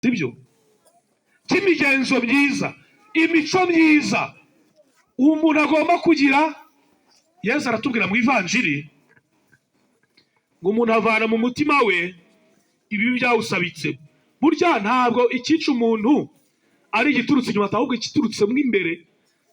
sibyo, cy'imigenzo myiza, imico myiza umuntu agomba kugira. Yesu aratubwira mu ivanjiri ngo umuntu avana mu mutima we ibibi byawusabitse. Burya ntabwo ikica umuntu ari igiturutse inyuma, ahubwo igiturutse mo imbere,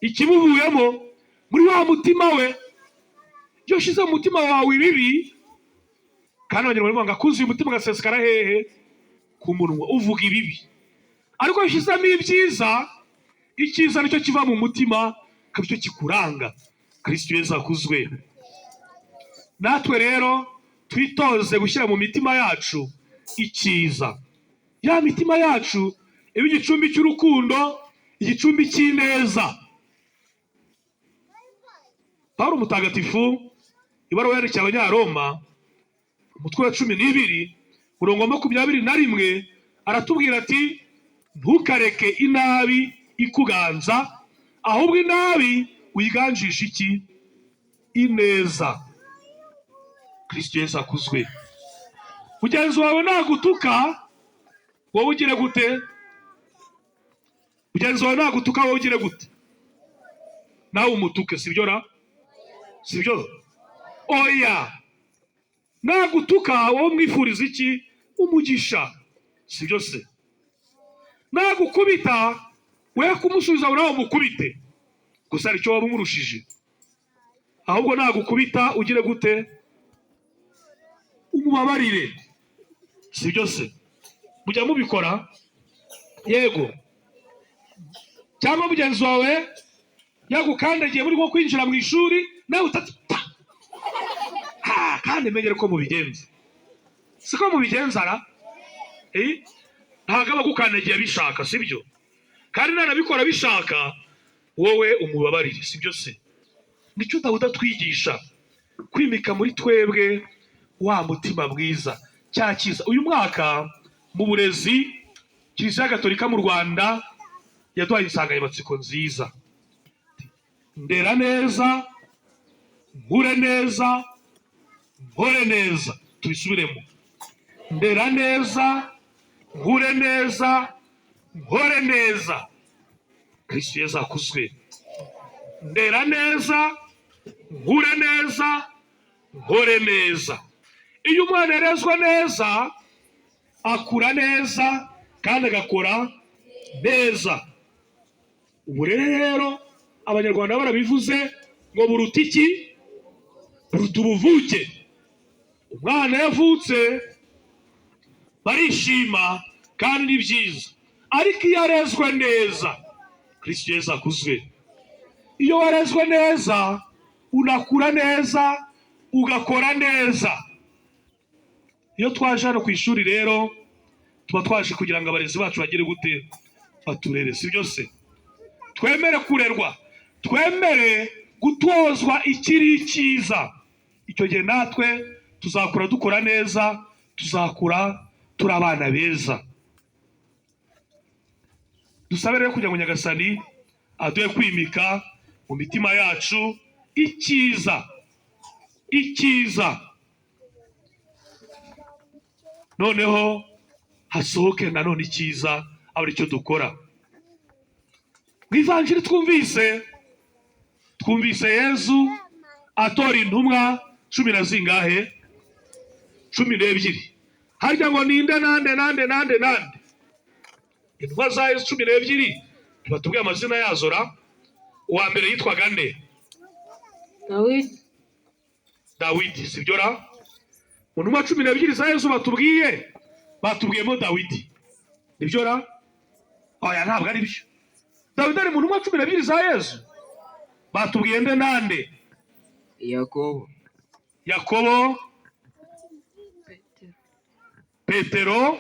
ikimuvuyemo muri wa mutima we. Iyo ushize mu mutima wawe ibibi, kandi abanyarwanda bavuga ngo akuzuye umutima agasesekara hehe? Ku munwa. Uvuga ibibi. Ariko iyo ushyizemo ibyiza, icyiza nicyo kiva mu mutima kandi cyo kikuranga. Kristo Yesu akuzwe. Natwe rero twitoze gushyira mu mitima yacu icyiza. Ya mitima yacu iba igicumbi cy'urukundo, igicumbi cy'ineza. Pawulo mutagatifu ibaruwa yandikiye Abanyaroma umutwe wa 12 murongo 21 aratubwira ati ntukareke inabi ikuganza, ahubwo inabi wiganjisha iki? Ineza. Kristo Yesu akuzwe. Mugenzi wawe nagutuka wowe ugire gute? Mugenzi wawe nagutuka wowe ugire gute? Nawe umutuke, sibyo ra? Sibyo? Oya. Nagutuka wowe mwifuriza iki? Umugisha. Sibyo se? Nagukubita we kumusubiza nawe umukubite, gusa aricyo waba umurushije. Ahubwo nagukubita ugire gute? Umubabarire. Sibyo se? Mujya mubikora? Yego. Cyangwa mugenzi wawe yagukandagiye muri nko kwinjira mu ishuri, nawe utata kandi menyere ko mubigenza. Siko mubigenza ra? Ntago abagukandagiye bishaka, sibyo? Kandi nanabikora bishaka, wowe umubabarire. Sibyo se? Nicyo Dawudi atwigisha, kwimika muri twebwe wa mutima mwiza, cya cyiza. Uyu mwaka mu burezi Kiliziya Gatolika mu Rwanda yaduhaye insanganyamatsiko nziza: ndera neza, nkure neza, nkore neza. Tubisubiremo: ndera neza, nkure neza, nkore neza. Kristo Yesu akuzwe. Ndera neza, nkure neza, nkore neza. Iyo umwana yarezwe neza akura neza kandi agakora neza. Uburere rero Abanyarwanda barabivuze ngo buruta iki? Buruta ubuvuke. Umwana yavutse barishima kandi ni byiza, ariko iyo arezwe neza, Kristo Yesu akuzwe, iyo warezwe neza unakura neza ugakora neza. Iyo twaje hano ku ishuri rero tuba twaje kugira ngo abarezi bacu bagire gute? Baturere. Sibyo se? Twemere kurerwa, twemere gutozwa ikiri cyiza. Icyo gihe natwe tuzakura dukora neza, tuzakura turi abana beza. Dusabe rero kugira ngo Nyagasani aduhe kwimika mu mitima yacu icyiza, icyiza, noneho hasohoke nanone icyiza, aba aricyo dukora. Mu ivanjiri twumvise Yesu atora intumwa 10 12. Harya ngo ninde nande? Intumwa za Yesu 12 tubatubwiye amazina yazo ra. Uwa mbere yitwaga nde? Dawidi. Sibyo ra? Mu ntumwa 12 za Yesu batubwiyemo Dawidi. Nibyo ra? Oya, ntabwo ari byo. Dawidi ari mu ntumwa 12 za Yesu. Batubwiye nde nande? Yakobo, Petero,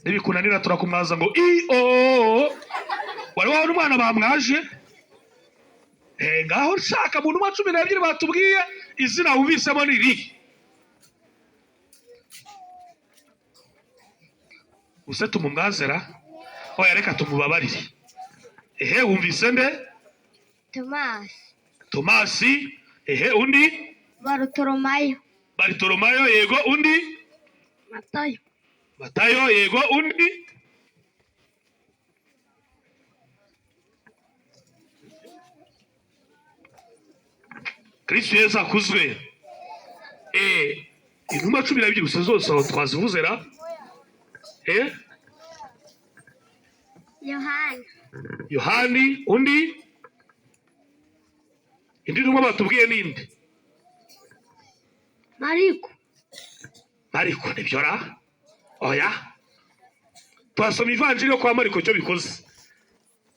nibikunanira turakumwaza ngo wari wawe n'umwana bamwaje. Ngaho nshaka mu ntumwa 12 batubwiye izina wumvisemo niri. Use tumumwazera? Oya, reka tumubabarire. Wumvise nde? Tomasi. Undi? Barutolomayo. Barutolomayo, yego. Undi? Matayo. Matayo, yego. Undi? Kristo Yesu akuzwe. Intumwa 12 gusa zose aho twazivuze ra? Yohani. Undi? Indi ntumwa batubwiye ninde? Mariko nibyo ra? Oya. Twasoma ivanjiri yo kwa Mariko cyo bikoze.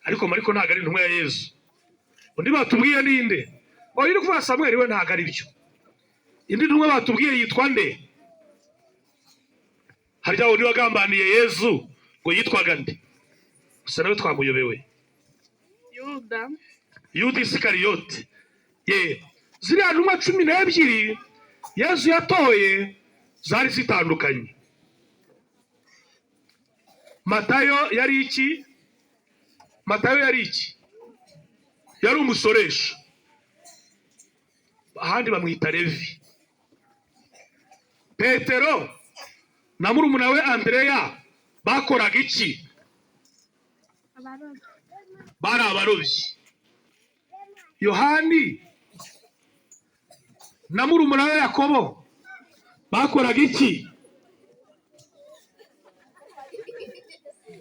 Ariko Mariko ntago ari intumwa ya Yesu. Undi batubwiye ninde? Oya, iri kuva Samuel we ntago ari byo. Indi ntumwa batubwiye yitwa nde? Harya undi wagambaniye Yesu ngo yitwaga nde? Gusa nawe twamuyobewe. Yuda Isikariyote. Ziriya ntumwa 12 Yesu yatoye zari zitandukanye. Matayo yari iki? Yari umusoresha. Ahandi bamwita Levi. Petero na murumuna we Andreya bakoraga iki? Bari abarobyi. Yohani na murumuna we Yakobo bakoraga iki?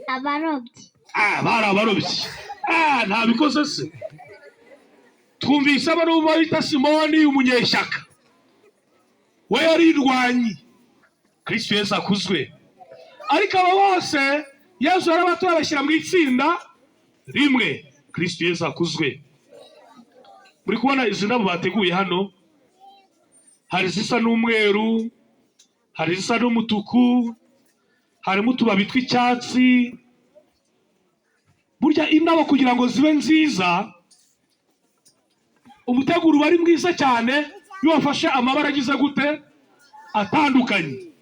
Abarobyi. Bari abarobyi. Ntabikoze se. Twumvise abantu bita Simoni umunyeshyaka. We yari indwanyi. Kristo Yesu akuzwe. Ariko abo bose Yesu yarabatoye abashyira mu itsinda rimwe. Kristo Yesu akuzwe. Muri kubona izi ndabo bateguye hano, hari zisa n'umweru, hari zisa n'umutuku, harimo utubabi tw'icyatsi. Burya indabo kugira ngo zibe nziza, umuteguro bari mwiza cyane iyo wafashe amabara agize gute atandukanye.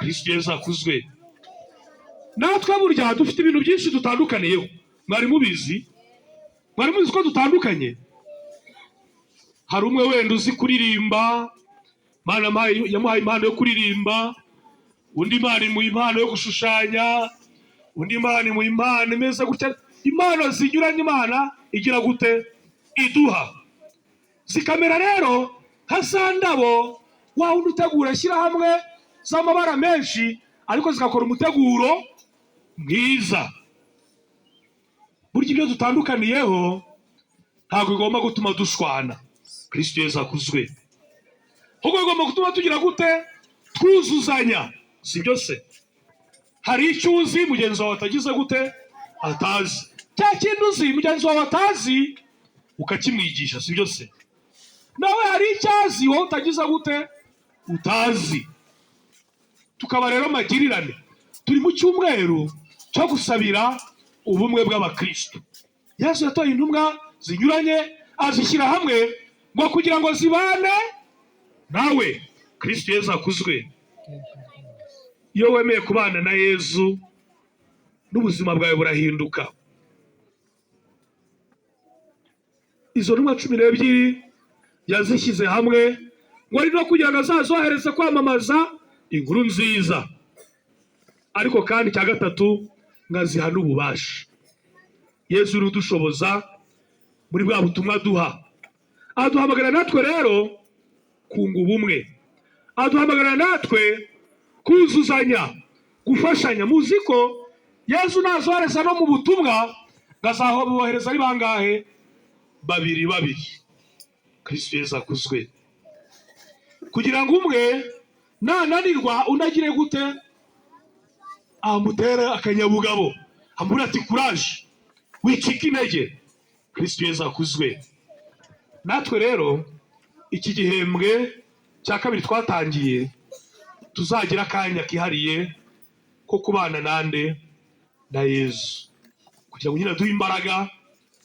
Kristo Yesu akuzwe. Natwe burya dufite ibintu byinshi dutandukaniyeho. Mwari mubizi ko dutandukanye? Hari umwe wenda uzi kuririmba, Imana yamuhaye impano yo kuririmba. Undi Imana imuha impano yo gushushanya. Undi Imana imuha impano imeze gutya. Impano zinyuranye Imana igira gute iduha. Zikamera rero hasandabo wa wundi utegura ashyira hamwe z'amabara menshi, ariko zigakora umuteguro mwiza. Burya ibyo dutandukaniyeho ntabwo bigomba gutuma dushwana. Kristo Yesu akuzwe. Ahubwo bigomba gutuma tugira gute twuzuzanya. Si byo se? Hari icyo uzi mugenzi wawe atagize gute atazi. Cya kintu uzi mugenzi wawe atazi ukakimwigisha. Si byo se? Nawe hari icyo azi wowe utagize gute utazi. Tukaba rero magirirane. Turi mu cyumweru cyo gusabira ubumwe bw'abakristo. Yesu yatoye intumwa zinyuranye azishyira hamwe ngo kugira ngo zibane nawe. Kristo Yesu akuzwe. Iyo wemeye kubana na Yesu n'ubuzima bwawe burahinduka. Izo ntumwa 12 yazishyize hamwe ngo ari no kugira ngo azazohereze kwamamaza inkuru nziza. Ariko kandi cya gatatu ngaziha n'ububasha. Yesu urudushoboza muri bwa butumwa duha. Aduhamagara natwe rero kunga ubumwe. Aduhamagara natwe kuzuzanya, gufashanya. Muzi ko Yesu nazohereza no mu butumwa ngazahobohereza ari bangahe? 2. Kristo Yesu akuzwe. Kugira ngo umwe nananirwa unagire gute amutere akanyabugabo, amubwira ati courage, wicika intege. Kristo Yesu akuzwe. Natwe rero iki gihembwe cya kabiri twatangiye tuzagira akanya kihariye ko kubana nande na Yesu, kugira ngo nyine duhe imbaraga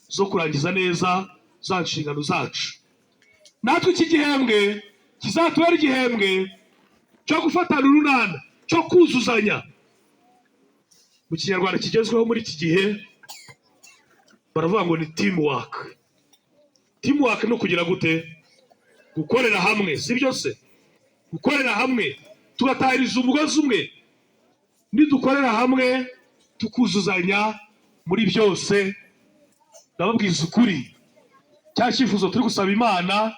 zo kurangiza neza za nshingano zacu. Natwe iki gihembwe kizatubera igihembwe cyo gufatana urunana, cyo kuzuzanya. Mu Kinyarwanda kigezweho muri iki gihe baravuga ngo ni teamwork. Teamwork no kugira gute gukorera hamwe, sibyo se? Gukorera hamwe tugatahiriza umugozi umwe, nidukorera hamwe tukuzuzanya muri byose. Ndababwiza ukuri, cya cyifuzo turi gusaba Imana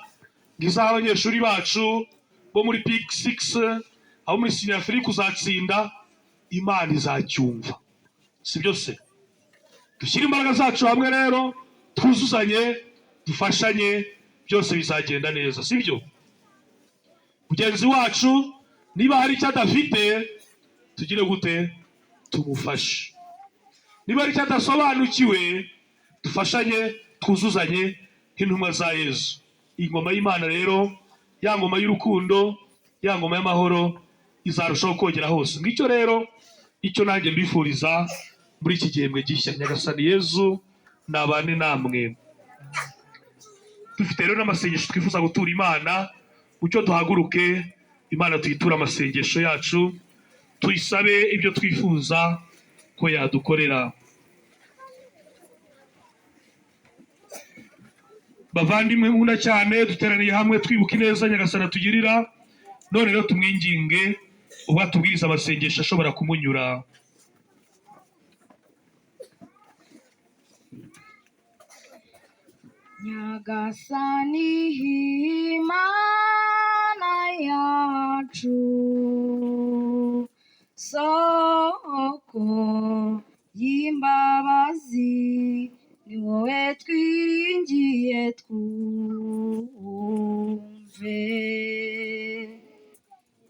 ngizaho abanyeshuri bacu bo muri P6 abo muri Sinafri kuzatsinda, Imana izacyumva, sibyo se? Dushyire imbaraga zacu hamwe rero, twuzuzanye, dufashanye, byose bizagenda neza, sibyo? Mugenzi wacu niba hari icyo adafite, tugire gute? Tumufashe. Niba hari icyo adasobanukiwe, dufashanye, twuzuzanye nk'intumwa za Yesu. Ingoma y'Imana rero, ya ngoma y'urukundo, ya ngoma y'amahoro izarushaho kogera hose. Ngicyo rero icyo nanjye mbifuriza muri iki gihembwe gishya. Nyagasani Yesu nabane namwe. Dufite rero n'amasengesho twifuza gutura Imana. Mucyo duhaguruke, Imana tuyitura amasengesho yacu, tuyisabe ibyo twifuza ko yadukorera. Bavandimwe nkunda cyane, duteraniye hamwe twibuka ineza Nyagasani atugirira, none rero tumwinginge ubwo atubwiriza amasengesho ashobora kumunyura. Nyagasani Imana yacu, soko y'imbabazi, ni wowe twiringiye twumve.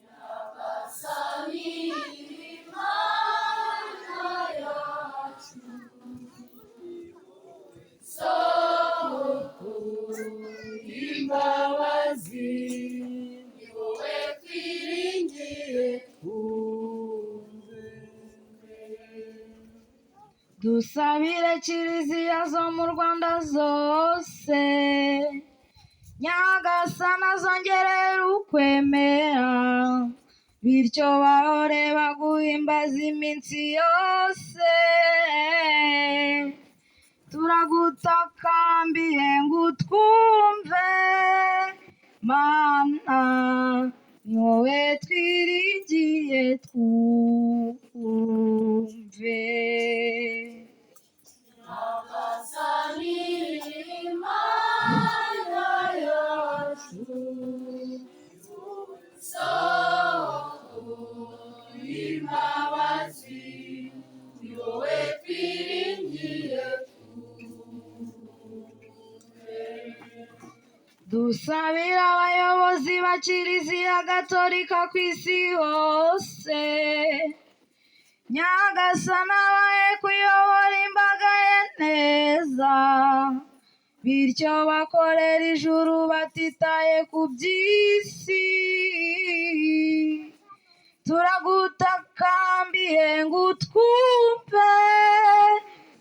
Nyagasani Imana yacu, soko y'imbabazi, ni wowe twiringiye twumve. Dusabire kiliziya zo mu Rwanda zose, Nyagasani azongerera ukwemera, bityo bahore baguhimbaza iminsi yose. Turagutakambiye ngo utwumve, Mana, ni wowe twiringiye twumve. Nyagasani Imana yacu, soko y'imbabazi, ni wowe twiringiye twumve. Dusabira abayobozi ba Kiliziya Gatolika ku isi hose, Nyagasani abahe kuyobora imbaga ye neza, bityo bakorera ijuru batitaye ku by'isi. Turagutakambiye ngo utwumve,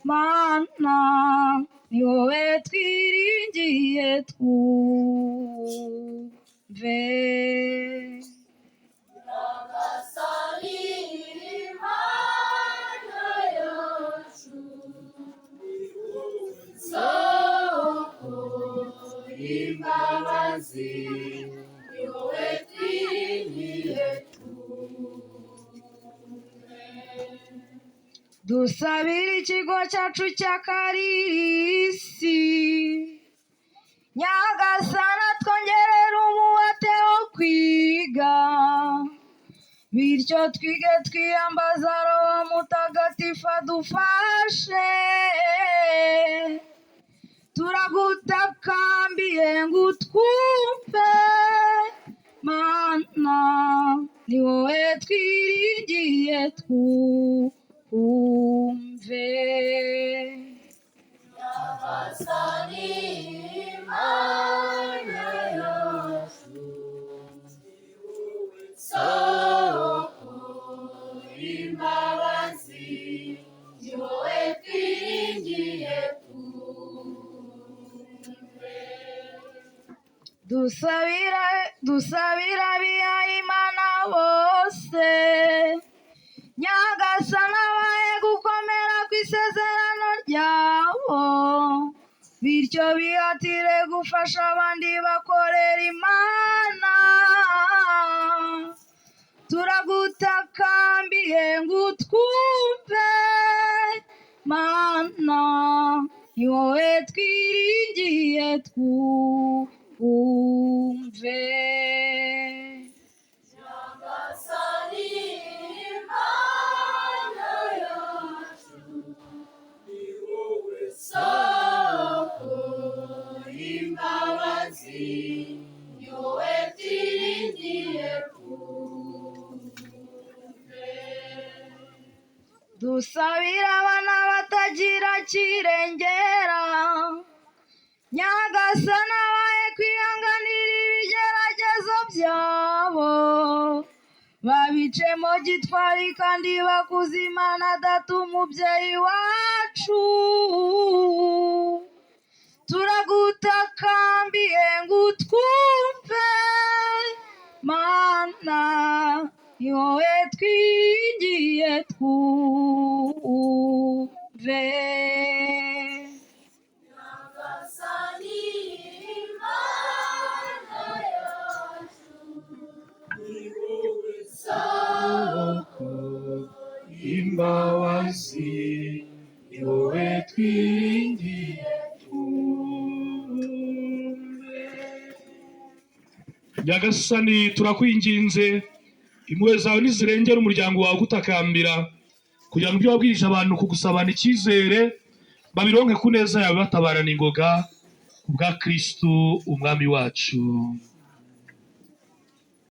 Mana, ni wowe twiringiye twumve. Nyagasani Imana yacu, soko y'imbabazi, ni wowe twiringiye twumve. Dusabire ikigo cyacu cya Karisi, Nyagasani atwongerera umuhate wo kwiga, bityo twige twiyambaza Roho Mutagatifu adufashe. Turagutakambiye ngo utwumve, Mana, ni wowe twiringiye twumve. Nyagasani Imana yacu, soko y'imbabazi, ni wowe twiringiye twumve. Dusabira abihayimana bose, Nyagasani abahe gukomera ku isezerano ryabo, bityo bihatire gufasha abandi bakorera Imana. Turagutakambiye ngo utwumve Mana, ni wowe twiringiye twumve. Nyagasani Imana yacu, ni wowe soko y'imbabazi, ni wowe twiringiye twumve. Dusabira abana batagira kirengera, Nyagasani abahe kwihanganira ibigeragezo byabo, babicemo gitwari kandi bakuze Imana Data umubyeyi wacu. Turagutakambiye ngo utwumve Mana, ni wowe twiringiye twumve. Nyagasani Imana yacu, ni wowe soko imbabazi, ni wowe twiringiye twumve. Nyagasani turakwinginze, impuhwe zawe nizirengera umuryango wawe gutakambira, kugira ngo ibyo wabwirije abantu kugusabana icyizere babironke ku neza yawe batabarana ingoga, ku bwa Kristo umwami wacu.